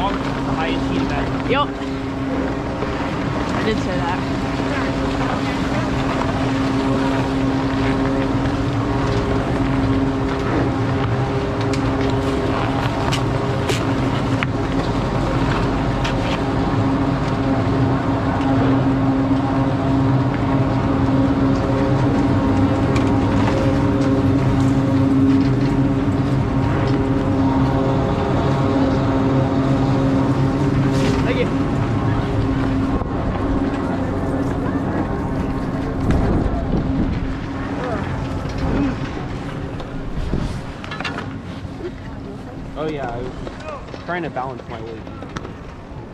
longest is the highest heat event. Yup. I did say that. Oh yeah, I was trying to balance my weight. It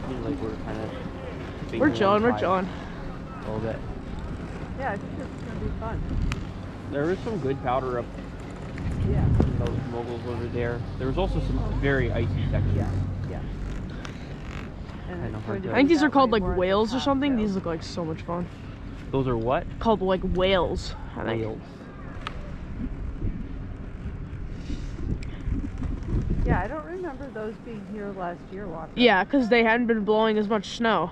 seems like we're kind of... We're chilling. A little bit. Yeah, I think it's going to be fun. There was some good powder up those moguls over there. There was also some very icy sections. Yeah. And I think these are called like whales or something. These look like so much fun. Those are what? Called like whales, I think. Whales. Yeah, I don't remember those being here last year, Walker. Yeah, because they hadn't been blowing as much snow.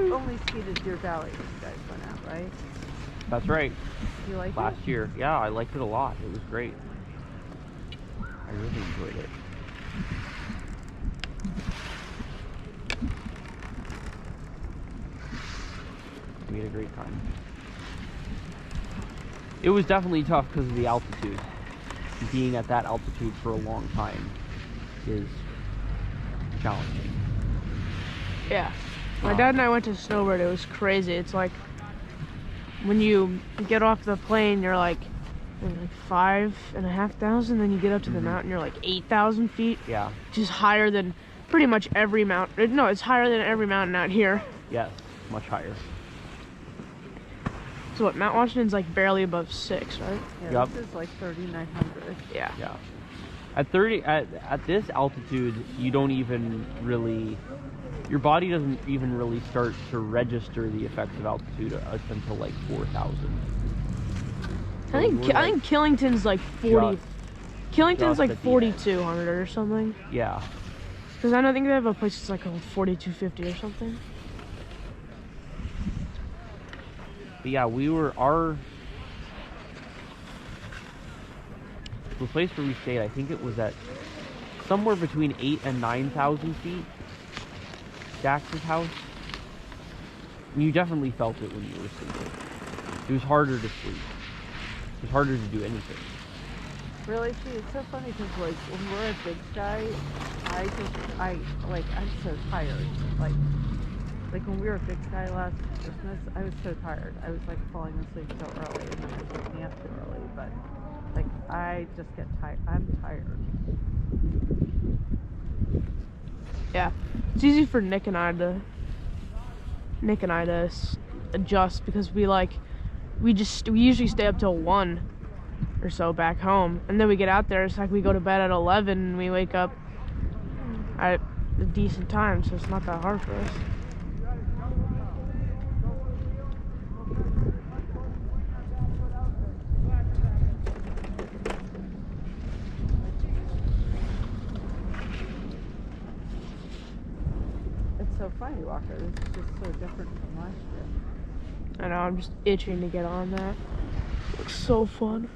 You only skied at Deer Valley when you guys went out, right? That's right. You like Last year. Yeah, I liked it a lot. It was great. I really enjoyed it. We had a great time. It was definitely tough because of the altitude. Being at that altitude for a long time is challenging. Yeah. My dad and I went to snowbird. It was crazy. It's like when you get off the plane, you're like 5,500. Then you get up to the mountain, you're like 8,000 feet. Yeah. Which is higher than pretty much every mountain. No, it's higher than every mountain out here. Yes, much higher. So what? Mount Washington's like barely above 6, right? Yeah, Yep. this is like 3,900. Yeah. Yeah. At this altitude, you don't even really, your body doesn't even really start to register the effects of altitude until like 4,000. I think Killington's like 40. Killington's like 4,200 or something. Yeah. Because I think they have a place that's like 4,250 or something. But yeah, the place where we stayed, I think it was at somewhere between 8,000 and 9,000 feet. Dax's house. And you definitely felt it when you were sleeping. It was harder to sleep. It was harder to do anything. Really? See, it's so funny because like when we're at Big Sky, I'm so tired. Like when we were at Big Sky last Christmas, I was so tired. I was like falling asleep so early and then it was waking me up too early. But like I just get tired. I'm tired. Yeah, it's easy for Nick and I to adjust because we usually stay up till 1 or so back home, and then we get out there. It's like we go to bed at 11 and we wake up at a decent time, so it's not that hard for us. So funny, Walker. This is just so different from last year. I know, I'm just itching to get on that. It looks so fun.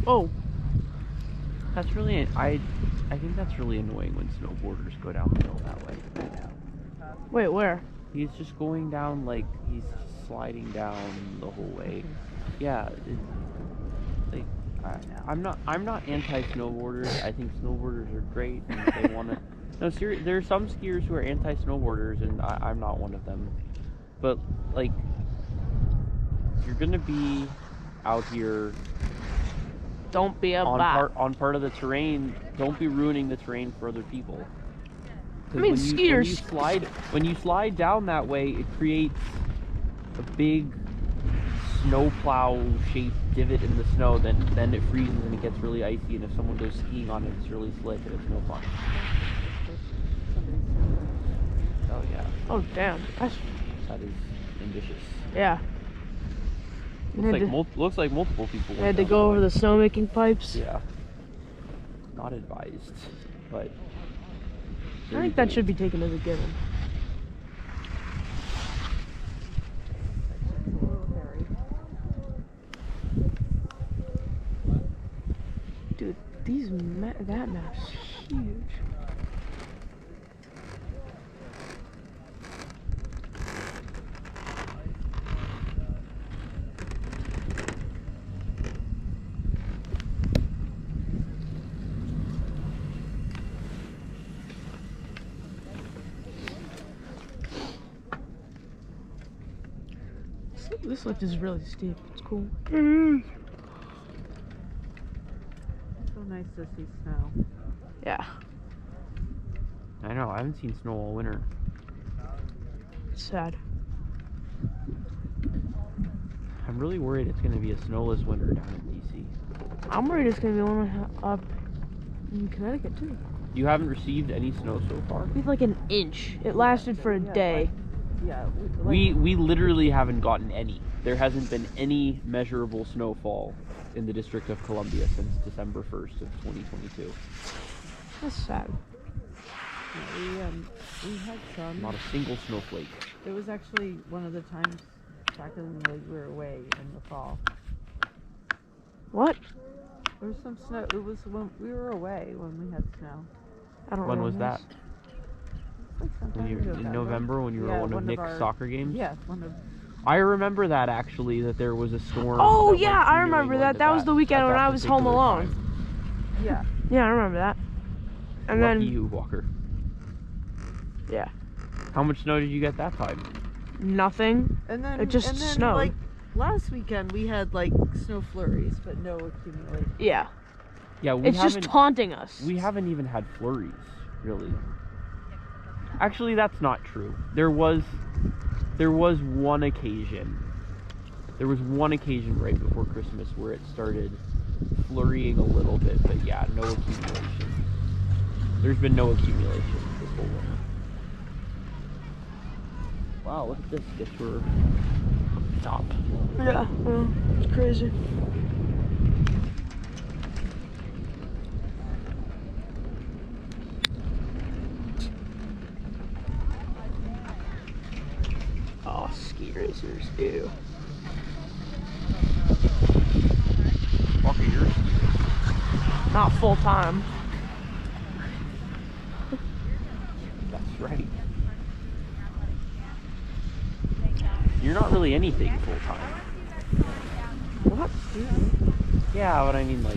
Oh, That's really, I think that's really annoying when snowboarders go downhill that way. wait, where? He's just going down like he's sliding down the whole way. Yeah, I'm not anti-snowboarders. I think snowboarders are great, and if they want to. No, seriously, there are some skiers who are anti-snowboarders, and I'm not one of them. But like, you're gonna be out here Don't be a on bot. part of the terrain. Don't be ruining the terrain for other people. 'Cause I mean, skiers. When you slide down that way, it creates a big snowplow shaped divot in the snow. Then it freezes and it gets really icy. And if someone goes skiing on it, it's really slick and it's no fun. Oh yeah, Oh damn. That's, that is ambitious. yeah. Looks like multiple people. I had to go over the snowmaking pipes. Yeah. Not advised, but. I think that should be taken as a given. Dude, that map's huge. This lift is really steep. It's cool. It's so nice to see snow. Yeah. I know. I haven't seen snow all winter. It's sad. I'm really worried it's going to be a snowless winter down in DC. I'm worried it's gonna be one up in Connecticut too. You haven't received any snow so far? We had like an inch. It lasted for a day. Yeah. We literally haven't gotten any. There hasn't been any measurable snowfall in the District of Columbia since December 1st of 2022. That's sad. We had some. Not a single snowflake. It was actually one of the times back when we were away in the fall. What? There was some snow. It was when we were away when we had snow. I don't When know. was that? Like sometime In November when you were Yeah, at one of one of Nick's our- soccer games? Yeah, one of. I remember that actually, that there was a storm. Oh that went yeah, through I New remember England that. at That was the weekend at when that I was home particular alone. time. Yeah. Yeah, I remember that. And Lucky then you, Walker. yeah, How much snow did you get that time? nothing. And then It just and then, snowed. Like last weekend we had like snow flurries, but no accumulation. Yeah, Yeah, we it's just haven't. taunting us. We haven't even had flurries, really. Actually, that's not true. There was one occasion. There was one occasion right before Christmas where it started flurrying a little bit, but yeah, no accumulation. There's been no accumulation this whole winter. Wow, look at this. Guess we're top. Yeah, well, it's crazy. Oh, ski racers, ew. Walker, you're Not full time. That's right. You're not really anything full time. What? Yeah, but I mean, like,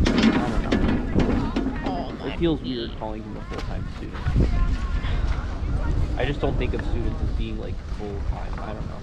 I don't know. It feels weird calling him a full-time student. I just don't think of students as being like full-time. I don't know.